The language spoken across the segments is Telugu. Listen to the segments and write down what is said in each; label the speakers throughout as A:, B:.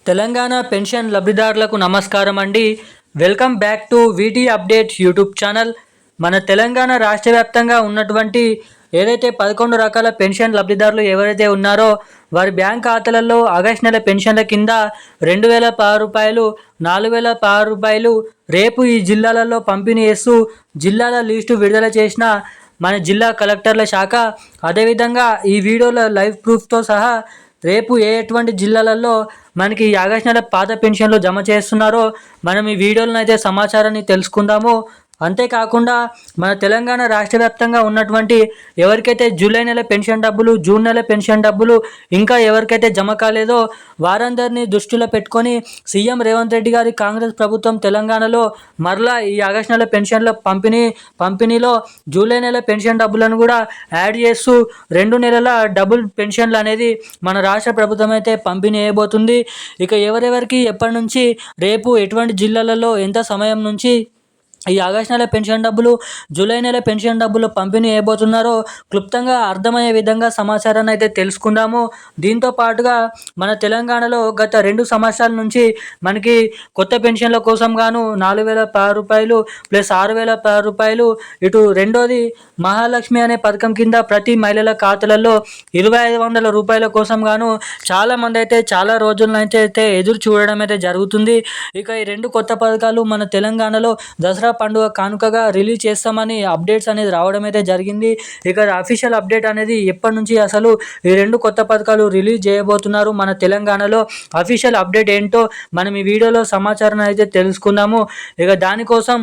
A: తెలంగాణ పెన్షన్ లబ్ధిదారులకు నమస్కారం అండి. Welcome back to వీటీ updates YouTube channel. మన తెలంగాణ రాష్ట్ర వ్యాప్తంగా ఉన్నటువంటి ఏదైతే 11 రకాల పెన్షన్ లబ్ధిదారులు ఎవరైతే ఉన్నారో వారి బ్యాంక్ ఖాతాలలో ఆగస్టు నెల పెన్షన్ల కింద 2016 రూపాయలు, 4016 రూపాయలు రేపు ఈ జిల్లాలలో పంపిణీ చేస్తూ జిల్లాల లిస్టు విడుదల చేసిన మన జిల్లా కలెక్టర్ల శాఖ. అదేవిధంగా ఈ వీడియోలో లైవ్ ప్రూఫ్తో సహా రేపు ఎటువంటి జిల్లాలలో మనకి ఈ ఆగస్టు నెల పాత పెన్షన్లు జమ చేస్తున్నారో మనం ఈ వీడియోలో అయితే సమాచారాన్ని తెలుసుకుందాము. అంతేకాకుండా మన తెలంగాణ రాష్ట్ర వ్యాప్తంగా ఉన్నటువంటి ఎవరికైతే జూలై నెల పెన్షన్ డబ్బులు, జూన్ నెల పెన్షన్ డబ్బులు ఇంకా ఎవరికైతే జమ కాలేదో వారందరినీ దృష్టిలో పెట్టుకొని సీఎం రేవంత్ రెడ్డి గారి కాంగ్రెస్ ప్రభుత్వం తెలంగాణలో మరలా ఈ ఆగస్టు నెల పెన్షన్ల పంపిణీలో జూలై నెల పెన్షన్ డబ్బులను కూడా యాడ్ చేస్తూ 2 నెలల డబుల్ పెన్షన్లు అనేది మన రాష్ట్ర ప్రభుత్వం అయితే పంపిణీ చేయబోతుంది. ఇక ఎవరెవరికి ఎప్పటి నుంచి, రేపు ఎటువంటి జిల్లాలలో ఎంత సమయం నుంచి ఈ ఆగస్టు నెల పెన్షన్ డబ్బులు, జూలై నెల పెన్షన్ డబ్బులు పంపిణీ చేయబోతున్నారో క్లుప్తంగా అర్థమయ్యే విధంగా సమాచారాన్ని అయితే తెలుసుకుందాము. దీంతో పాటుగా మన తెలంగాణలో గత 2 సంవత్సరాల నుంచి మనకి కొత్త పెన్షన్ల కోసం గాను 4016 రూపాయలు ప్లస్ 6016 రూపాయలు, ఇటు రెండోది మహాలక్ష్మి అనే పథకం కింద ప్రతి మహిళల ఖాతాలలో 2500 రూపాయల కోసం గాను చాలామంది అయితే చాలా రోజుల నుంచి అయితే ఎదురు చూడడం అయితే జరుగుతుంది. ఇక ఈ 2 కొత్త పథకాలు మన తెలంగాణలో దసరా పండుగ కానుకగా రిలీజ్ చేస్తామని అప్డేట్స్ అనేది రావడం అయితే జరిగింది. ఇక అఫీషియల్ అప్డేట్ అనేది ఎప్పటి నుంచి అసలు ఈ 2 కొత్త పథకాలు రిలీజ్ చేయబోతున్నారు మన తెలంగాణలో, అఫీషియల్ అప్డేట్ ఏంటో మనం ఈ వీడియోలో సమాచారం అయితే తెలుసుకుందాము. ఇక దానికోసం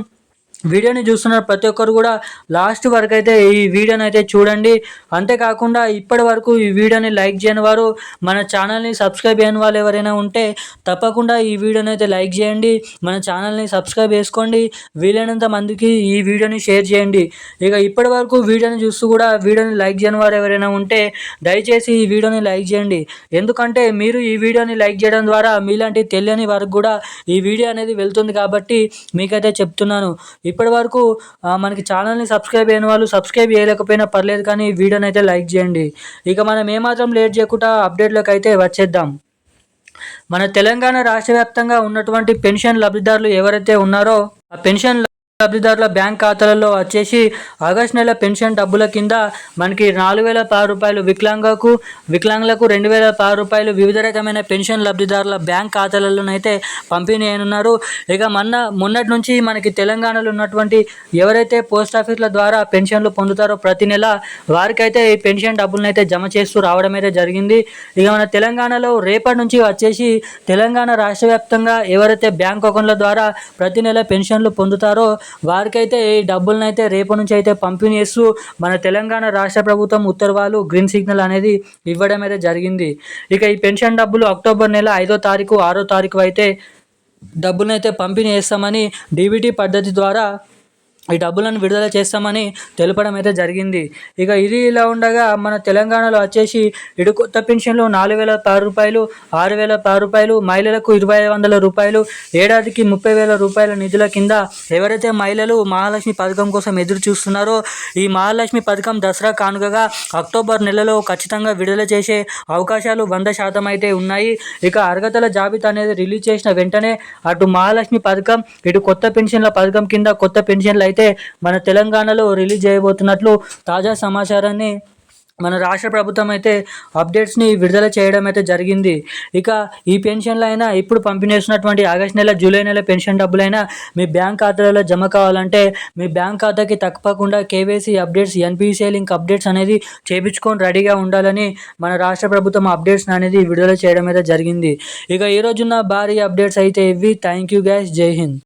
A: వీడియోని చూస్తున్న ప్రతి ఒక్కరు కూడా లాస్ట్ వరకు అయితే ఈ వీడియోని అయితే చూడండి. అంతేకాకుండా ఇప్పటి వరకు ఈ వీడియోని లైక్ చేయని వారు, మన ఛానల్ని సబ్స్క్రైబ్ చేయని వాళ్ళు ఎవరైనా ఉంటే తప్పకుండా ఈ వీడియోని అయితే లైక్ చేయండి, మన ఛానల్ని సబ్స్క్రైబ్ చేసుకోండి, వీలైనంత మందికి ఈ వీడియోని షేర్ చేయండి. ఇక ఇప్పటి వరకు వీడియోని చూస్తూ కూడా వీడియోని లైక్ చేయని వారు ఎవరైనా ఉంటే దయచేసి ఈ వీడియోని లైక్ చేయండి. ఎందుకంటే మీరు ఈ వీడియోని లైక్ చేయడం ద్వారా మీలాంటి తెలియని వారికి కూడా ఈ వీడియో అనేది వెళ్తుంది కాబట్టి మీకైతే చెప్తున్నాను. ఇప్పటి వరకు మనకి ఛానల్ని సబ్స్క్రైబ్ అయిన వాళ్ళు సబ్స్క్రైబ్ చేయలేకపోయినా పర్లేదు కానీ వీడియోని అయితే లైక్ చేయండి. ఇక మనం ఏమాత్రం లేట్ చేయకుండా అప్డేట్లోకి అయితే వచ్చేద్దాం. మన తెలంగాణ రాష్ట్ర వ్యాప్తంగా ఉన్నటువంటి పెన్షన్ లబ్ధిదారులు ఎవరైతే ఉన్నారో ఆ పెన్షన్ లబ్ధిదారుల బ్యాంక్ ఖాతాలలో వచ్చేసి ఆగస్టు నెల పెన్షన్ డబ్బుల కింద మనకి 4016 రూపాయలు వికలాంగులకు 2016 రూపాయలు వివిధ రకమైన పెన్షన్ లబ్ధిదారుల బ్యాంక్ ఖాతాలలోనైతే పంపిణీ అయినున్నారు. ఇక మొన్నటి నుంచి మనకి తెలంగాణలో ఉన్నటువంటి ఎవరైతే పోస్ట్ ఆఫీసుల ద్వారా పెన్షన్లు పొందుతారో ప్రతి నెల వారికైతే ఈ పెన్షన్ డబ్బులను అయితే జమ చేస్తూ రావడం అయితే జరిగింది. ఇక మన తెలంగాణలో రేపటి నుంచి వచ్చేసి తెలంగాణ రాష్ట్ర వ్యాప్తంగా ఎవరైతే బ్యాంక్ అకౌంట్ల ద్వారా ప్రతి నెల పెన్షన్లు పొందుతారో వారికైతే ఈ డబ్బులను అయితే రేపు నుంచి అయితే పంపిణీ చేస్తూ మన తెలంగాణ రాష్ట్ర ప్రభుత్వం ఉత్తర్వులు గ్రీన్ సిగ్నల్ అనేది ఇవ్వడం అయితే జరిగింది. ఇక ఈ పెన్షన్ డబ్బులు అక్టోబర్ నెల 5వ తారీఖు 6వ తారీఖు అయితే డబ్బులను అయితే పంపిణీ చేస్తామని డీబీటీ పద్ధతి ద్వారా ఈ డబ్బులను విడుదల చేస్తామని తెలపడం అయితే జరిగింది. ఇక ఇది ఇలా ఉండగా మన తెలంగాణలో వచ్చేసి ఇటు కొత్త పెన్షన్లు 4016 రూపాయలు, 6016 రూపాయలు, మహిళలకు 2500 రూపాయలు, ఏడాదికి 30,000 రూపాయల నిధుల కింద ఎవరైతే మహిళలు మహాలక్ష్మి పథకం కోసం ఎదురు చూస్తున్నారో ఈ మహాలక్ష్మి పథకం దసరా కానుకగా అక్టోబర్ నెలలో ఖచ్చితంగా విడుదల చేసే అవకాశాలు 100% అయితే ఉన్నాయి. ఇక అర్హతల జాబితా అనేది రిలీజ్ చేసిన వెంటనే అటు మహాలక్ష్మి పథకం, ఇటు కొత్త పెన్షన్ల పథకం కింద కొత్త పెన్షన్లు అయితే మన తెలంగాణలో రిలీజ్ చేయబోతున్నట్లు తాజా సమాచారాన్ని మన రాష్ట్ర ప్రభుత్వం అయితే అప్డేట్స్ని విడుదల చేయడం అయితే జరిగింది. ఇక ఈ పెన్షన్లు అయినా ఇప్పుడు పంపిణీ చేస్తున్నటువంటి ఆగస్టు నెల, జూలై నెల పెన్షన్ డబ్బులైనా మీ బ్యాంక్ ఖాతాలలో జమ కావాలంటే మీ బ్యాంక్ ఖాతాకి తప్పకుండా KYC updates, NPCI link updates అనేది చేయించుకొని రెడీగా ఉండాలని మన రాష్ట్ర ప్రభుత్వం అప్డేట్స్ అనేది విడుదల చేయడం అయితే జరిగింది. ఇక ఈ రోజున్న భారీ అప్డేట్స్ అయితే ఇవి. థ్యాంక్ యూ గైస్, జై హింద్.